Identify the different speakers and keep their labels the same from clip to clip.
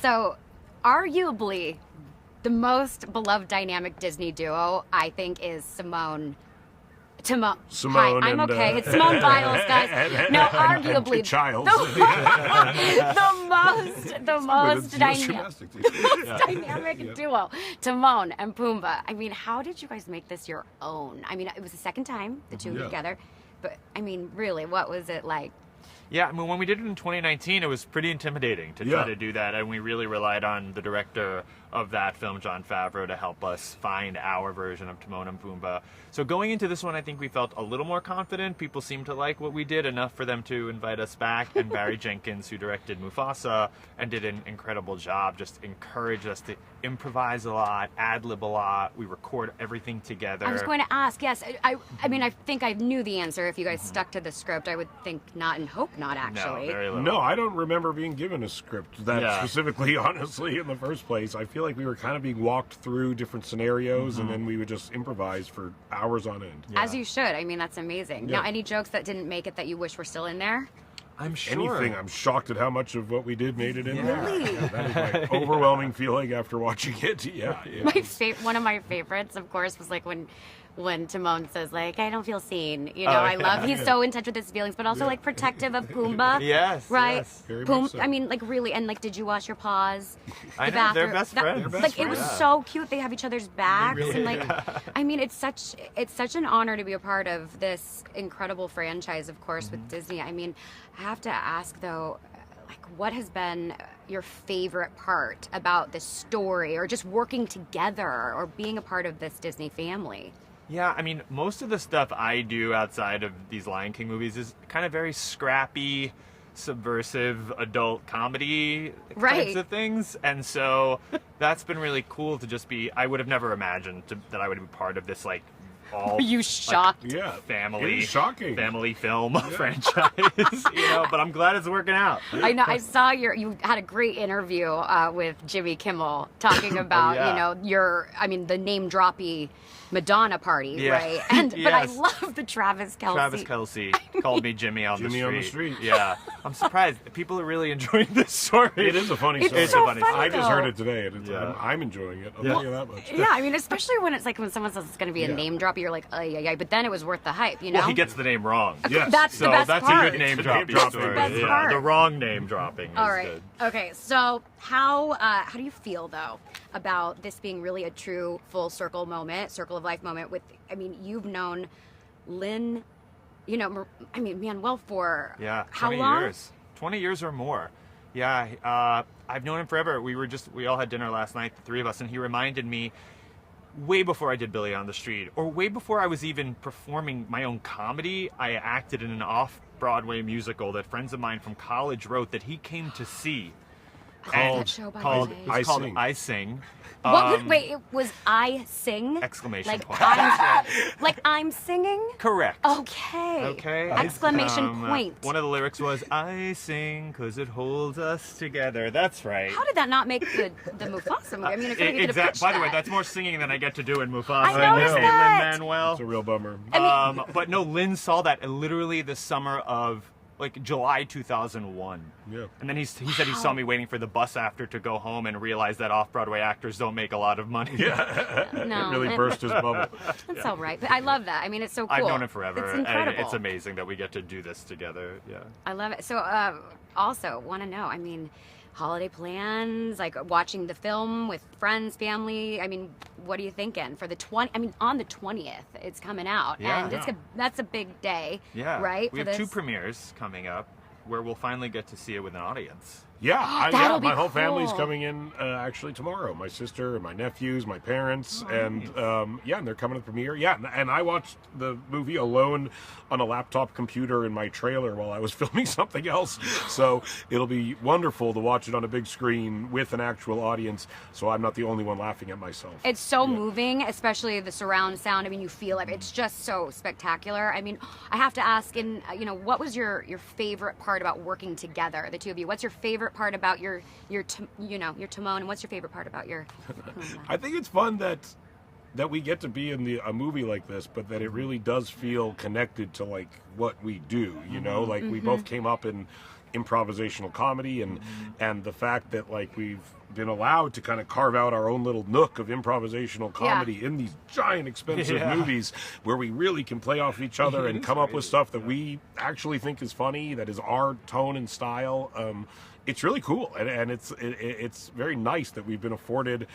Speaker 1: So, arguably, the most beloved dynamic Disney duo, I think, is Simone. Hi, I'm okay. It's Simone Biles, guys. No, arguably
Speaker 2: and Childs.
Speaker 1: the most dynamic duo, Timon and Pumbaa. I mean, how did you guys make this your own? I mean, it was the second time the two together, but I mean, really, what was it like?
Speaker 3: Yeah, I mean, when we did it in 2019, it was pretty intimidating to try to do that, and we really relied on the director of that film, Jon Favreau, to help us find our version of Timon and Pumbaa. So going into this one, I think we felt a little more confident. People seemed to like what we did enough for them to invite us back, and Barry Jenkins, who directed Mufasa and did an incredible job, just encouraged us to improvise a lot, ad-lib a lot. We record everything together.
Speaker 1: I was going to ask, yes. I mean, I think I knew the answer. If you guys stuck to the script, I would think not and hope not, actually.
Speaker 3: No, very little.
Speaker 2: No, I don't remember being given a script that specifically, honestly, in the first place. I feel like we were kind of being walked through different scenarios, and then we would just improvise for hours on end.
Speaker 1: As you should. I mean, that's amazing. Now, any jokes that didn't make it that you wish were still in there?
Speaker 3: I'm sure.
Speaker 2: Anything. I'm shocked at how much of what we did made it in there.
Speaker 1: Really?
Speaker 2: Yeah, that is my overwhelming feeling after watching it. Yeah.
Speaker 1: One of my favorites, of course, was like when Timon says, like, I don't feel seen. You know, he's so in touch with his feelings, but also like protective of Pumbaa.
Speaker 3: Yes.
Speaker 1: Right?
Speaker 3: Yes.
Speaker 2: Very much so.
Speaker 1: I mean, like, really, and like, did you wash your paws?
Speaker 3: I know, they're best friends.
Speaker 1: Like, it was so cute. They have each other's backs, and like, I mean, it's such an honor to be a part of this incredible franchise, of course, with Disney. I mean, I have to ask though, like, what has been your favorite part about this story, or just working together, or being a part of this Disney family?
Speaker 3: Yeah, I mean, most of the stuff I do outside of these Lion King movies is kind of very scrappy, subversive adult comedy types of things. And so that's been really cool to just be, I would have never imagined that I would be part of this, like, all
Speaker 1: Were you shocked?
Speaker 3: family,
Speaker 2: it is shocking.
Speaker 3: family film franchise, but I'm glad it's working out.
Speaker 1: I know. I saw you had a great interview with Jimmy Kimmel talking about, the name droppy Madonna party, right? And but I love the Travis Kelce.
Speaker 3: Travis Kelce called me Jimmy on the street.
Speaker 2: on the street.
Speaker 3: Yeah, I'm surprised. People are really enjoying this story.
Speaker 2: It is a funny story.
Speaker 1: It's so funny.
Speaker 2: I just heard it today, and I'm enjoying it. I'll tell you that much.
Speaker 1: Yeah, I mean, especially when it's like when someone says it's going to be a name drop, you're like, oh, but then it was worth the hype, you know?
Speaker 3: Well, he gets the name wrong.
Speaker 2: Yes.
Speaker 1: That's the best
Speaker 3: that's
Speaker 1: part.
Speaker 3: a good name dropping story.
Speaker 1: That's the best part.
Speaker 3: The wrong name dropping is
Speaker 1: All right.
Speaker 3: good.
Speaker 1: Okay. So how do you feel though about this being really a true full circle of life moment? With, I mean, you've known Lin, Manuel for how long?
Speaker 3: Years. 20 years or more. Yeah. I've known him forever. We all had dinner last night, the three of us, and he reminded me way before I did Billy on the Street, or way before I was even performing my own comedy, I acted in an off-Broadway musical that friends of mine from college wrote that he came to see.
Speaker 1: That show, by the way.
Speaker 2: I
Speaker 3: called
Speaker 2: Sing.
Speaker 3: I Sing.
Speaker 1: Wait, it was I Sing?
Speaker 3: Exclamation point.
Speaker 1: I'm singing?
Speaker 3: Correct.
Speaker 1: Okay. Exclamation point.
Speaker 3: One of the lyrics was, I sing 'cause it holds us together. That's right.
Speaker 1: How did that not make the Mufasa movie? I mean, I feel like you could have pitched
Speaker 3: By the way,
Speaker 1: that.
Speaker 3: that's more singing than I get to do in Mufasa.
Speaker 1: I noticed that.
Speaker 3: Lin-Manuel.
Speaker 2: It's a real bummer.
Speaker 3: But no, Lin saw that literally the summer of July 2001.
Speaker 2: Yeah.
Speaker 3: And then he said he saw me waiting for the bus after to go home and realized that off-Broadway actors don't make a lot of money.
Speaker 2: Yeah.
Speaker 1: No,
Speaker 2: It really burst his bubble.
Speaker 1: That's all right. But I love that. I mean, it's so cool.
Speaker 3: I've known him forever.
Speaker 1: It's incredible.
Speaker 3: And it's amazing that we get to do this together. Yeah.
Speaker 1: I love it. So, also, want to know, I mean, holiday plans, like watching the film with friends, family. I mean, what are you thinking for the on the 20th, it's coming out, and that's a big day.
Speaker 3: Yeah.
Speaker 1: Right.
Speaker 3: We have two premieres coming up where we'll finally get to see it with an audience.
Speaker 2: Yeah,
Speaker 1: That'll be
Speaker 2: my whole
Speaker 1: cool.
Speaker 2: family's coming in actually tomorrow. My sister and my nephews, my parents, and they're coming to the premiere. Yeah, and I watched the movie alone on a laptop computer in my trailer while I was filming something else. So it'll be wonderful to watch it on a big screen with an actual audience, so I'm not the only one laughing at myself.
Speaker 1: It's so moving, especially the surround sound. I mean, you feel it. It's just so spectacular. I mean, I have to ask, what was your favorite part about working together, the two of you? What's your favorite part about your Timon, and what's your favorite part about your Pumbaa?
Speaker 2: I think it's fun that we get to be in a movie like this, but that it really does feel connected to like what we do, you know, like we both came up in improvisational comedy, and the fact that like we've been allowed to kind of carve out our own little nook of improvisational comedy in these giant expensive movies where we really can play off each other and come up with stuff that we actually think is funny, that is our tone and style. It's really cool, and it's very nice that we've been afforded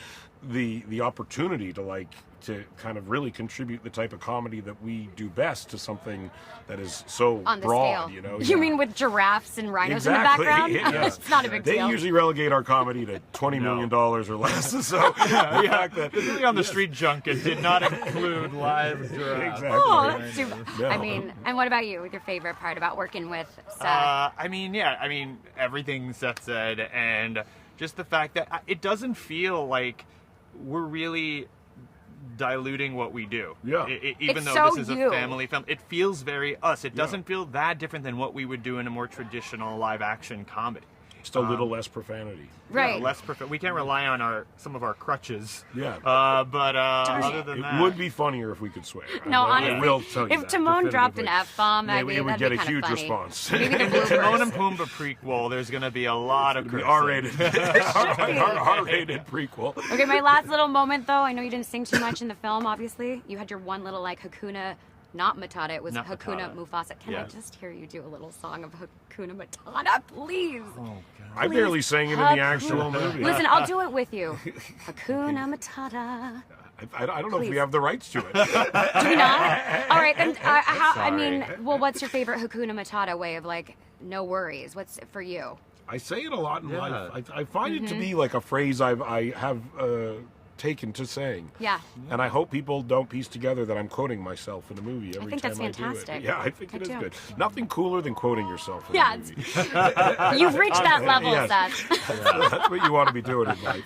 Speaker 2: the opportunity to kind of really contribute the type of comedy that we do best to something that is so
Speaker 1: on the
Speaker 2: broad.
Speaker 1: scale.
Speaker 2: You know,
Speaker 1: You mean with giraffes and rhinos
Speaker 2: exactly.
Speaker 1: in the background?
Speaker 2: Yeah.
Speaker 1: It's not a big
Speaker 2: They
Speaker 1: deal.
Speaker 2: usually relegate our comedy to $20 million or less. So the fact that
Speaker 3: The movie on the street junket did not include live giraffes.
Speaker 2: Exactly.
Speaker 1: Oh, that's too bad.
Speaker 2: No.
Speaker 1: I mean, and what about you? With your favorite part about working with Seth?
Speaker 3: I mean, everything Seth said, and just the fact that it doesn't feel like we're really diluting what we do.
Speaker 2: Yeah.
Speaker 3: Even
Speaker 1: It's
Speaker 3: though
Speaker 1: so
Speaker 3: this is
Speaker 1: you.
Speaker 3: a family film, it feels very us. It doesn't feel that different than what we would do in a more traditional live action comedy.
Speaker 2: just a little less profanity.
Speaker 1: Right.
Speaker 3: Less perfect. We can't rely on some of our crutches.
Speaker 2: Yeah.
Speaker 3: But other than
Speaker 2: It
Speaker 3: that,
Speaker 2: would be funnier if we could swear.
Speaker 1: No,
Speaker 2: I
Speaker 1: honestly,
Speaker 2: will tell you
Speaker 1: if
Speaker 2: that,
Speaker 1: Timon dropped an
Speaker 2: definitively.
Speaker 1: F-bomb,
Speaker 2: Yeah,
Speaker 1: that'd
Speaker 2: it would get a
Speaker 1: be kind
Speaker 2: huge
Speaker 1: of funny.
Speaker 2: response.
Speaker 1: Maybe the
Speaker 3: the Timon and
Speaker 1: bloopers.
Speaker 3: Pumbaa prequel. There's going to be a lot of
Speaker 2: The
Speaker 3: cursing.
Speaker 2: R-rated, R-rated prequel.
Speaker 1: Okay, my last little moment though. I know you didn't sing too much in the film. Obviously, you had your one little like Hakuna, not Matata. It was
Speaker 3: Not
Speaker 1: Hakuna
Speaker 3: Matata.
Speaker 1: Mufasa. Can I
Speaker 3: Yeah.
Speaker 1: just hear you do a little song of Hakuna Matata, please?
Speaker 3: Oh, God.
Speaker 2: I barely sang it in the actual movie.
Speaker 1: Listen, I'll do it with you. Hakuna Matata.
Speaker 2: I don't know if we
Speaker 1: Please.
Speaker 2: have the rights to it.
Speaker 1: Do we not? All right, then. I mean,
Speaker 3: Sorry.
Speaker 1: well, what's your favorite Hakuna Matata way of like no worries? What's it for you?
Speaker 2: I say it a lot in
Speaker 3: Yeah.
Speaker 2: life. I find
Speaker 1: Mm-hmm.
Speaker 2: it to be like a phrase I have taken to saying.
Speaker 1: Yeah.
Speaker 2: And I hope people don't piece together that I'm quoting myself in a movie every
Speaker 1: think
Speaker 2: time
Speaker 1: that's
Speaker 2: I do it.
Speaker 1: fantastic.
Speaker 2: Yeah, I think
Speaker 1: I
Speaker 2: it is
Speaker 1: do.
Speaker 2: good. Nothing cooler than quoting yourself in
Speaker 1: Yeah,
Speaker 2: a movie.
Speaker 1: You've reached that level,
Speaker 2: Yes.
Speaker 1: Seth.
Speaker 2: That's what you want to be doing in life.